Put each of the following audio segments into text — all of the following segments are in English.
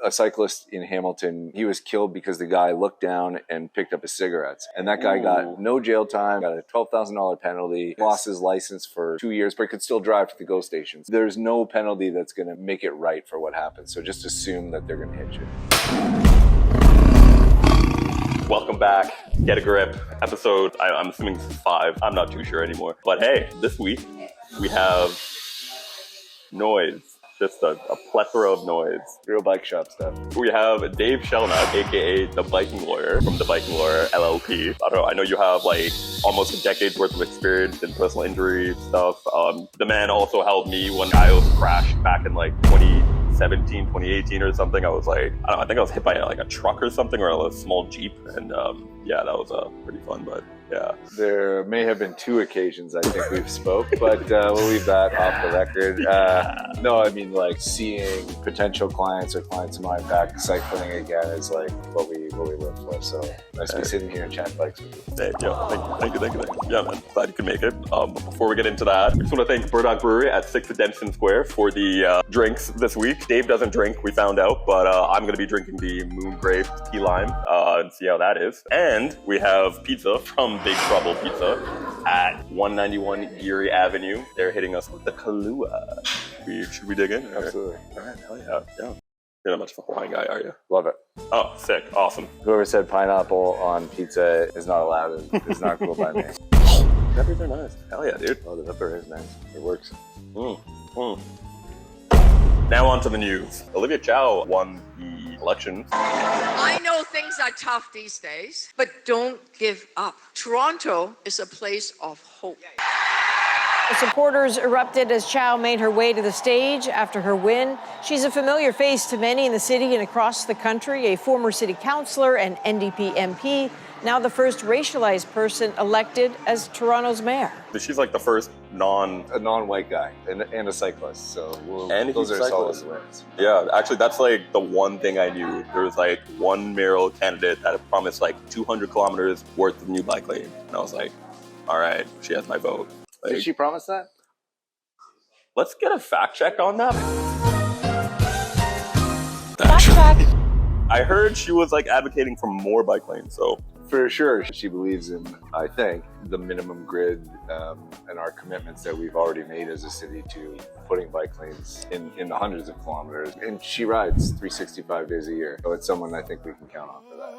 a cyclist in Hamilton. He was killed because the guy looked down and picked up his cigarettes. And that guy got no jail time, got a $12,000 penalty, lost his license for 2 years, but could still drive to the GO stations. There's no penalty that's going to make it right for what happened. So just assume that they're going to hit you. Welcome back. Get a Grip episode. I'm assuming this is 5. I'm not too sure anymore. But hey, this week we have noise. Just a plethora of noise. Real bike shop stuff. We have Dave Shellnut, a.k.a. the biking lawyer from the Biking Lawyer LLP. I don't know, I know you have like almost a decade's worth of experience in personal injury stuff. The man also helped me when I was crashed back in like 2017, 2018 or something. I was like, I think I was hit by like a truck or something, or a small Jeep. And yeah, that was pretty fun, but yeah. There may have been 2 occasions I think we've spoke, but we'll leave that off the record. No, I mean, like seeing potential clients or clients of mine back cycling again is like what we live for. So nice to be sitting here and chat bikes with you. Hey, yeah, thank you. Yeah, man, glad you could make it. But before we get into that, I just want to thank Burdock Brewery at 6th Redemption Square for the drinks this week. Dave doesn't drink, we found out, but I'm going to be drinking the Moon Grape Key Lime and see how that is. And we have pizza from Big Trouble Pizza at 191 Geary Avenue. They're hitting us with the Kahlua. Should we dig in? Absolutely. All right, hell yeah. You're not much of a Hawaiian guy, are you? Love it. Oh, sick. Awesome. Whoever said pineapple on pizza is not allowed is not cool by me. Peppers are nice. Hell yeah, dude. Oh, the pepper is nice. It works. Now on to the news. Olivia Chow won the election. I know things are tough these days, but don't give up. Toronto is a place of hope. Supporters erupted as Chow made her way to the stage after her win. She's a familiar face to many in the city and across the country, a former city councillor and NDP MP, now the first racialized person elected as Toronto's mayor. She's like the first A non-white guy and a cyclist, so those are solid wins. Yeah, actually that's like the one thing I knew. There was like one mayoral candidate that had promised like 200 kilometers worth of new bike lane. And I was like, all right, she has my vote. Like, did she promise that? Let's get a fact check on that. Fact check. I heard she was like advocating for more bike lanes, so. For sure, she believes in, I think, the minimum grid and our commitments that we've already made as a city to putting bike lanes in the hundreds of kilometers. And she rides 365 days a year. So it's someone I think we can count on for that.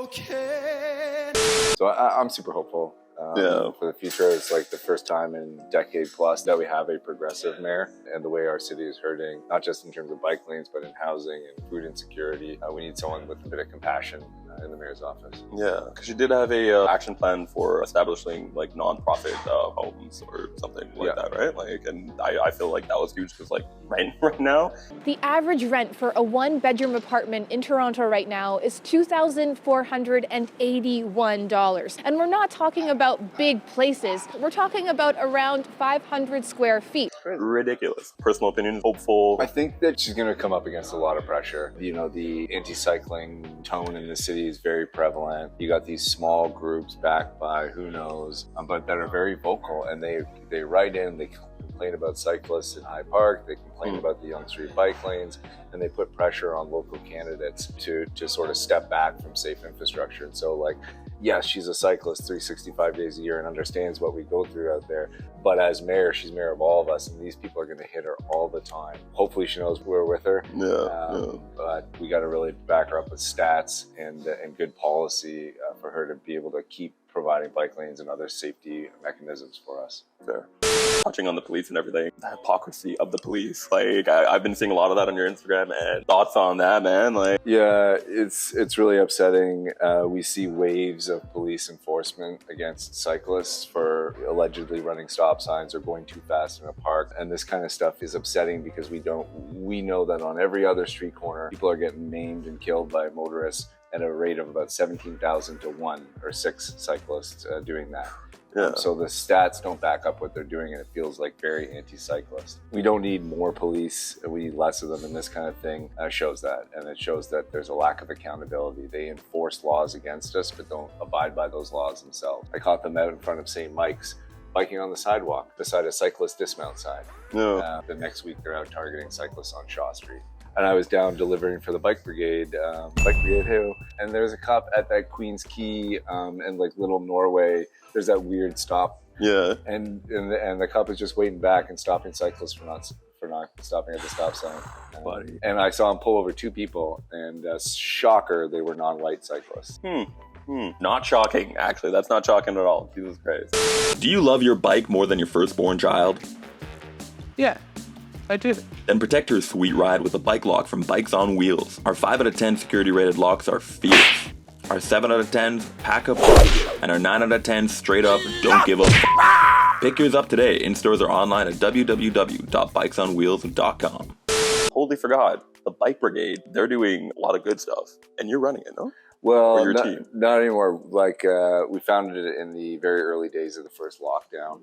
Okay. So I'm super hopeful. For the future. It's like the first time in a decade plus that we have a progressive mayor, and the way our city is hurting, not just in terms of bike lanes, but in housing and food insecurity. We need someone with a bit of compassion in the mayor's office. Yeah, because she did have a action plan for establishing like non-profit homes or something like that, right? Like, and I feel like that was huge because like rent right now. The average rent for a 1-bedroom apartment in Toronto right now is $2,481. And we're not talking about big places. We're talking about around 500 square feet. Ridiculous. Personal opinion, hopeful. I think that she's going to come up against a lot of pressure. You know, the anti-cycling tone in the city is very prevalent. You got these small groups backed by who knows, but that are very vocal, and they write in, they complain about cyclists in High Park, they complain about the Yonge Street bike lanes, and they put pressure on local candidates to sort of step back from safe infrastructure. And so like, yes, she's a cyclist 365 days a year and understands what we go through out there. But as mayor, she's mayor of all of us, and these people are going to hit her all the time. Hopefully she knows we're with her. But we got to really back her up with stats and good policy for her to be able to keep providing bike lanes and other safety mechanisms for us. Fair. Touching on the police and everything, the hypocrisy of the police. Like I've been seeing a lot of that on your Instagram, and thoughts on that, man? Like, yeah, it's really upsetting. We see waves of police enforcement against cyclists for allegedly running stop signs or going too fast in a park, and this kind of stuff is upsetting because we know that on every other street corner, people are getting maimed and killed by motorists at a rate of about 17,000 to 1 or 6 cyclists doing that. Yeah. So the stats don't back up what they're doing, and it feels like very anti-cyclist. We don't need more police, we need less of them, and this kind of thing shows that. And it shows that there's a lack of accountability. They enforce laws against us, but don't abide by those laws themselves. I caught them out in front of St. Mike's, biking on the sidewalk beside a cyclist dismount sign. The next week they're out targeting cyclists on Shaw Street. And I was down delivering for the Bike Brigade, hey, and there's a cop at that Queen's Quay and like Little Norway. There's that weird stop. Yeah. And the cop is just waiting back and stopping cyclists for not stopping at the stop sign. And I saw him pull over 2 people, and shocker, they were non-white cyclists. Not shocking, actually. That's not shocking at all. Jesus Christ. Do you love your bike more than your firstborn child? Yeah, I do. Then protect your sweet ride with a bike lock from Bikes on Wheels. Our 5 out of 10 security rated locks are fierce. Our 7 out of 10s pack up, and our 9 out of 10 straight up don't give a f***. Pick yours up today. In-stores are online at www.bikesonwheels.com. Totally forgot. The Bike Brigade, they're doing a lot of good stuff. And you're running it, no? Well, your team? Not anymore. Like we founded it in the very early days of the first lockdown.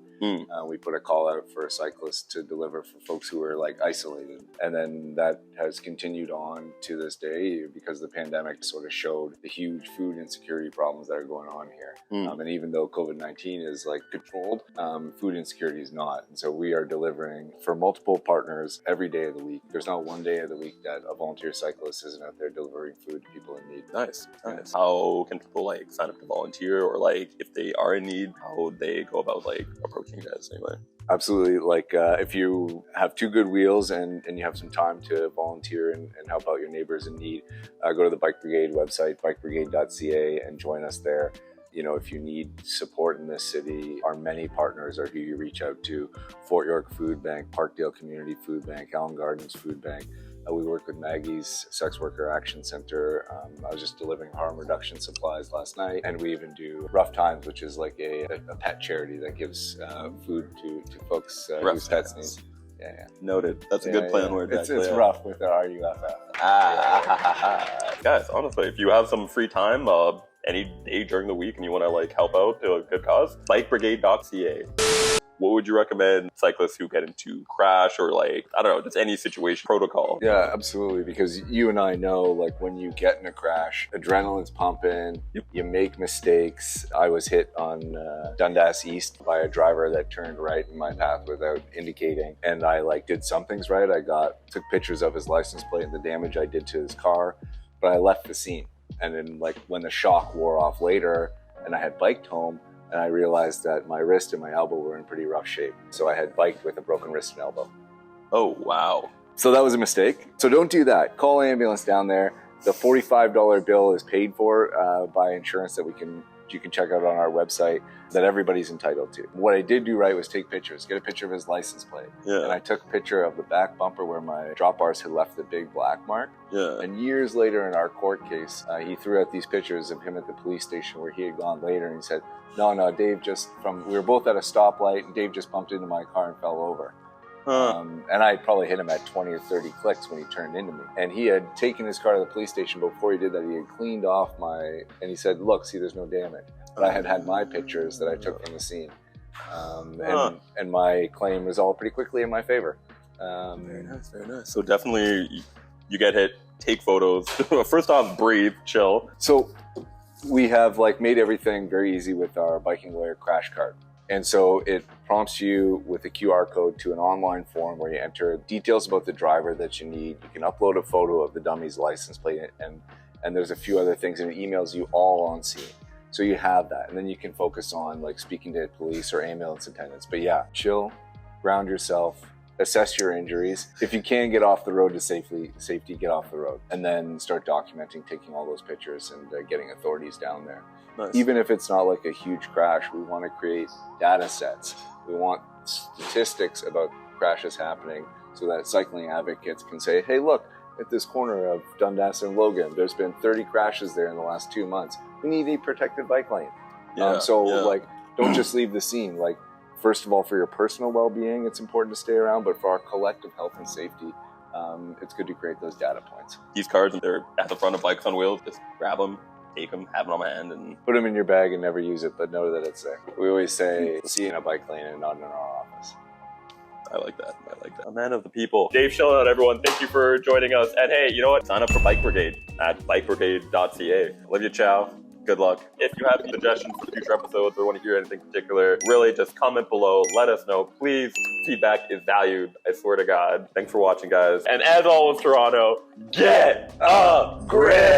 We put a call out for cyclists to deliver for folks who were like isolated, and then that has continued on to this day because the pandemic sort of showed the huge food insecurity problems that are going on here. And even though COVID-19 is like controlled, food insecurity is not. And so we are delivering for multiple partners every day of the week. There's not one day of the week that a volunteer cyclist isn't out there delivering food to people in need. Nice. How can people like sign up to volunteer, or like if they are in need, how would they go about like approaching you guys anyway? Absolutely. Like if you have 2 good wheels and you have some time to volunteer and help out your neighbors in need, go to the Bike Brigade website, bike-brigade.ca, and join us there. You know, if you need support in this city, our many partners are who you reach out to: Fort York Food Bank, Parkdale Community Food Bank, Allen Gardens Food Bank. We work with Maggie's Sex Worker Action Center. I was just delivering harm reduction supplies last night. And we even do Rough Times, which is like a pet charity that gives food to folks whose pets need. Yeah. Noted. That's a good play on word. It's rough with the RUFF. Guys, honestly, if you have some free time, any day during the week and you want to like help out to a good cause, bikebrigade.ca. What would you recommend cyclists who get into crash or like, I don't know, just any situation protocol? Yeah, absolutely. Because you and I know, like when you get in a crash, adrenaline's pumping, you make mistakes. I was hit on Dundas East by a driver that turned right in my path without indicating. And I like did some things right. Took pictures of his license plate and the damage I did to his car, but I left the scene. And then like when the shock wore off later and I had biked home, and I realized that my wrist and my elbow were in pretty rough shape. So I had biked with a broken wrist and elbow. Oh, wow. So that was a mistake. So don't do that. Call an ambulance down there. The $45 bill is paid for by insurance that you can check out on our website, that everybody's entitled to. What I did do right was take pictures, get a picture of his license plate. Yeah. And I took a picture of the back bumper where my drop bars had left the big black mark. Yeah. And years later in our court case, he threw out these pictures of him at the police station where he had gone later, and he said, no, Dave we were both at a stoplight and Dave just bumped into my car and fell over. And I probably hit him at 20 or 30 clicks when he turned into me. And he had taken his car to the police station, but before he did that, he had cleaned off and he said, look, see, there's no damage. But I had my pictures that I took from the scene. And my claim resolved pretty quickly in my favor. Very nice, very nice. So definitely you get hit, take photos. First off, breathe, chill. So we have like made everything very easy with our Biking Lawyer crash card. And so it prompts you with a QR code to an online form where you enter details about the driver that you need. You can upload a photo of the dummy's license plate, and there's a few other things, and it emails you all on scene. So you have that, and then you can focus on like speaking to police or ambulance attendants. But yeah, chill, ground yourself, assess your injuries. If you can get off the road to safety, get off the road, and then start documenting, taking all those pictures and getting authorities down there. Nice. Even if it's not like a huge crash, we want to create data sets. We want statistics about crashes happening so that cycling advocates can say, hey, look, at this corner of Dundas and Logan, there's been 30 crashes there in the last 2 months. We need a protected bike lane. Like, don't just leave the scene. Like, first of all, for your personal well-being, it's important to stay around, but for our collective health and safety, it's good to create those data points. These cards, they're at the front of Bikes on Wheels. Just grab them, take them, have them on my hand, and put them in your bag and never use it, but know that it's there. We always say, see you in a bike lane and not in our office. I like that. A man of the people. Dave Shellnut, everyone, thank you for joining us. And hey, you know what? Sign up for Bike Brigade at bikebrigade.ca. Olivia Chow, good luck. If you have suggestions for future episodes or want to hear anything particular, really just comment below, let us know. Please, feedback is valued, I swear to God. Thanks for watching, guys. And as always, Toronto, get a grip!